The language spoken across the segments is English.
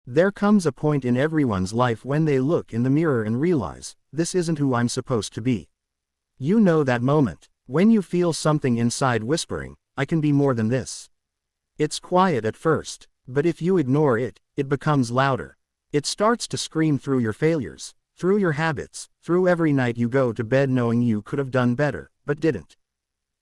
There comes a point in everyone's life when they look in the mirror and realize, this isn't who I'm supposed to be. You know that moment, when you feel something inside whispering, I can be more than this. It's quiet at first, but if you ignore it, it becomes louder. It starts to scream through your failures, through your habits, through every night you go to bed knowing you could have done better, but didn't.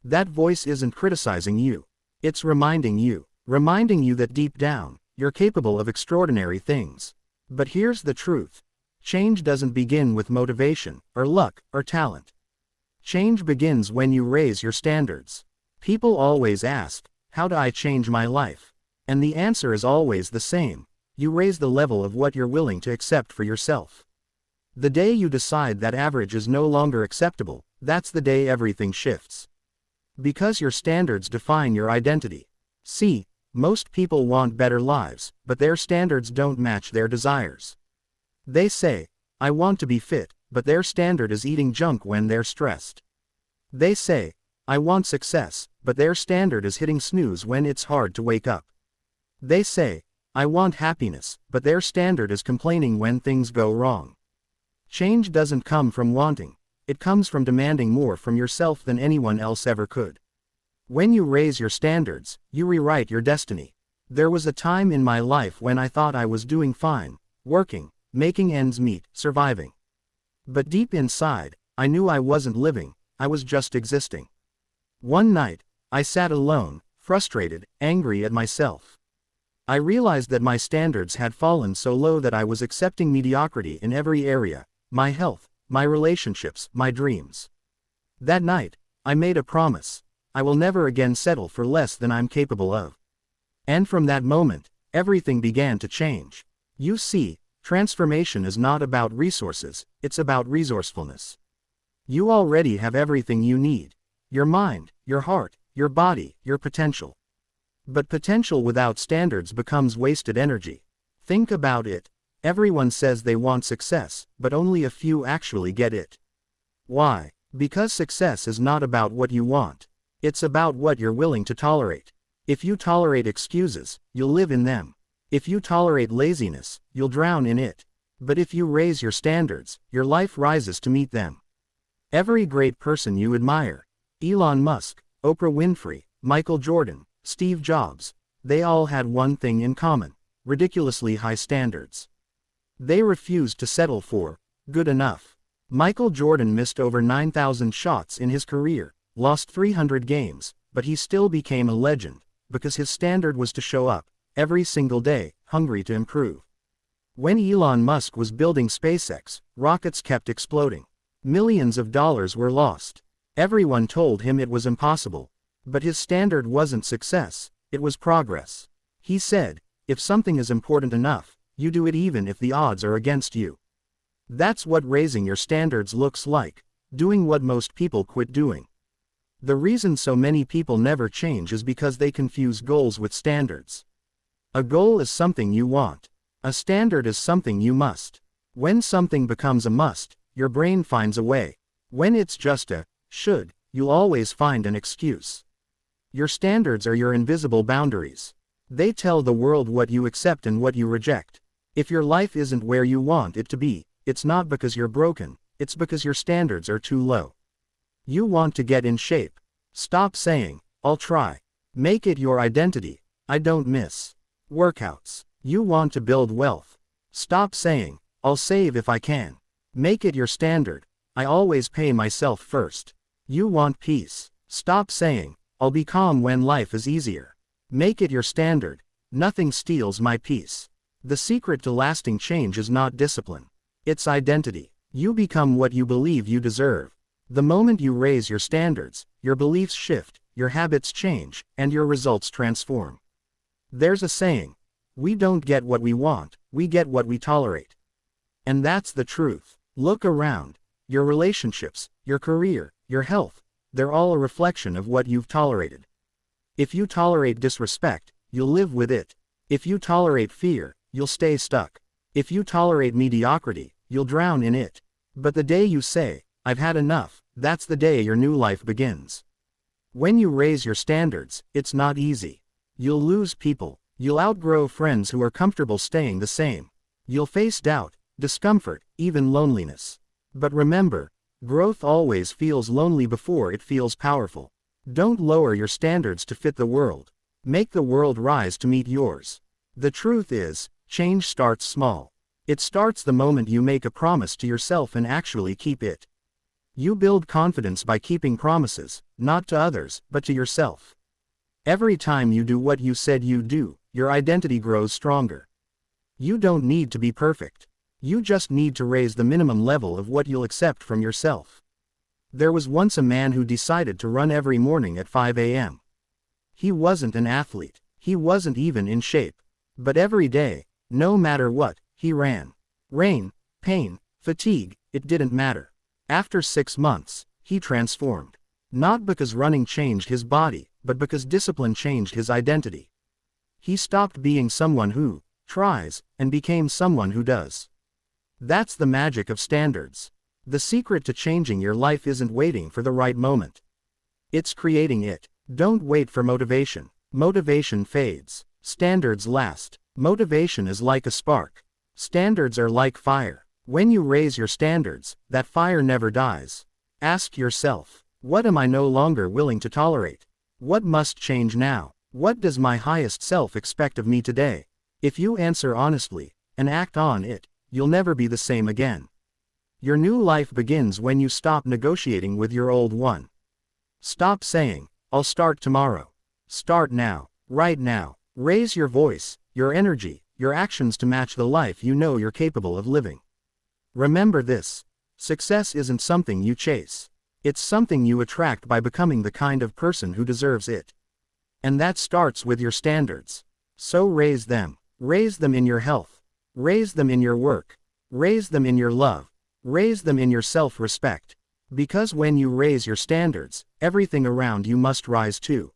That voice isn't criticizing you. It's reminding you that deep down, you're capable of extraordinary things. But here's the truth. Change doesn't begin with motivation, or luck, or talent. Change begins when you raise your standards. People always ask, how do I change my life? And the answer is always the same. You raise the level of what you're willing to accept for yourself. The day you decide that average is no longer acceptable, that's the day everything shifts. Because your standards define your identity. See, most people want better lives, but their standards don't match their desires. They say, I want to be fit, but their standard is eating junk when they're stressed. They say, I want success, but their standard is hitting snooze when it's hard to wake up. They say, I want happiness, but their standard is complaining when things go wrong. Change doesn't come from wanting, it comes from demanding more from yourself than anyone else ever could. When you raise your standards, you rewrite your destiny. There was a time in my life when I thought I was doing fine, working, making ends meet, surviving. But deep inside, I knew I wasn't living, I was just existing. One night, I sat alone, frustrated, angry at myself. I realized that my standards had fallen so low that I was accepting mediocrity in every area, my health, my relationships, my dreams. That night, I made a promise. I will never again settle for less than I'm capable of. And from that moment, everything began to change. You see, transformation is not about resources, it's about resourcefulness. You already have everything you need. Your mind, your heart, your body, your potential. But potential without standards becomes wasted energy. Think about it. Everyone says they want success, but only a few actually get it. Why? Because success is not about what you want. It's about what you're willing to tolerate. If you tolerate excuses, you'll live in them. If you tolerate laziness, you'll drown in it. But if you raise your standards, your life rises to meet them. Every great person you admire, Elon Musk, Oprah Winfrey, Michael Jordan, Steve Jobs, they all had one thing in common: ridiculously high standards. They refused to settle for good enough. Michael Jordan missed over 9,000 shots in his career, lost 300 games, but he still became a legend, because his standard was to show up, every single day, hungry to improve. When Elon Musk was building SpaceX, rockets kept exploding. Millions of dollars were lost. Everyone told him it was impossible. But his standard wasn't success, it was progress. He said, if something is important enough, you do it even if the odds are against you. That's what raising your standards looks like, doing what most people quit doing. The reason so many people never change is because they confuse goals with standards. A goal is something you want. A standard is something you must. When something becomes a must, your brain finds a way. When it's just a should, you'll always find an excuse. Your standards are your invisible boundaries. They tell the world what you accept and what you reject. If your life isn't where you want it to be, it's not because you're broken, it's because your standards are too low. You want to get in shape. Stop saying, I'll try. Make it your identity. I don't miss workouts. You want to build wealth. Stop saying, I'll save if I can. Make it your standard. I always pay myself first. You want peace. Stop saying, I'll be calm when life is easier. Make it your standard. Nothing steals my peace. The secret to lasting change is not discipline. It's identity. You become what you believe you deserve. The moment you raise your standards, your beliefs shift, your habits change, and your results transform. There's a saying, we don't get what we want, we get what we tolerate. And that's the truth. Look around. Your relationships, your career, your health, they're all a reflection of what you've tolerated. If you tolerate disrespect, you'll live with it. If you tolerate fear, you'll stay stuck. If you tolerate mediocrity, you'll drown in it. But the day you say, I've had enough, that's the day your new life begins. When you raise your standards, it's not easy. You'll lose people, You'll outgrow friends who are comfortable staying the same. You'll face doubt, discomfort, even loneliness. But remember, growth always feels lonely before it feels powerful. Don't lower your standards to fit the world. Make the world rise to meet yours. The truth is, change starts small. It starts the moment you make a promise to yourself and actually keep it. You build confidence by keeping promises, not to others, but to yourself. Every time you do what you said you'd do, your identity grows stronger. You don't need to be perfect. You just need to raise the minimum level of what you'll accept from yourself. There was once a man who decided to run every morning at 5 a.m. He wasn't an athlete. He wasn't even in shape. But every day, no matter what, he ran. Rain, pain, fatigue, it didn't matter. After 6 months, he transformed. Not because running changed his body, but because discipline changed his identity. He stopped being someone who tries, and became someone who does. That's the magic of standards. The secret to changing your life isn't waiting for the right moment. It's creating it. Don't wait for motivation. Motivation fades. Standards last. Motivation is like a spark. Standards are like fire. When you raise your standards, that fire never dies. Ask yourself, what am I no longer willing to tolerate? What must change now? What does my highest self expect of me today? If you answer honestly, and act on it, you'll never be the same again. Your new life begins when you stop negotiating with your old one. Stop saying, I'll start tomorrow. Start now, right now. Raise your voice, your energy, your actions to match the life you know you're capable of living. Remember this: success isn't something you chase. It's something you attract by becoming the kind of person who deserves it. And that starts with your standards. So raise them. Raise them in your health. Raise them in your work. Raise them in your love. Raise them in your self-respect. Because when you raise your standards, everything around you must rise too.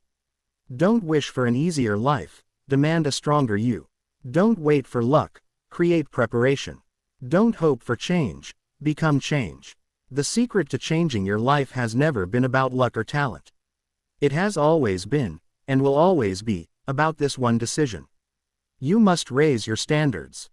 Don't wish for an easier life. Demand a stronger you. Don't wait for luck. Create preparation. Don't hope for change. Become change. The secret to changing your life has never been about luck or talent. It has always been, and will always be, about this one decision. You must raise your standards.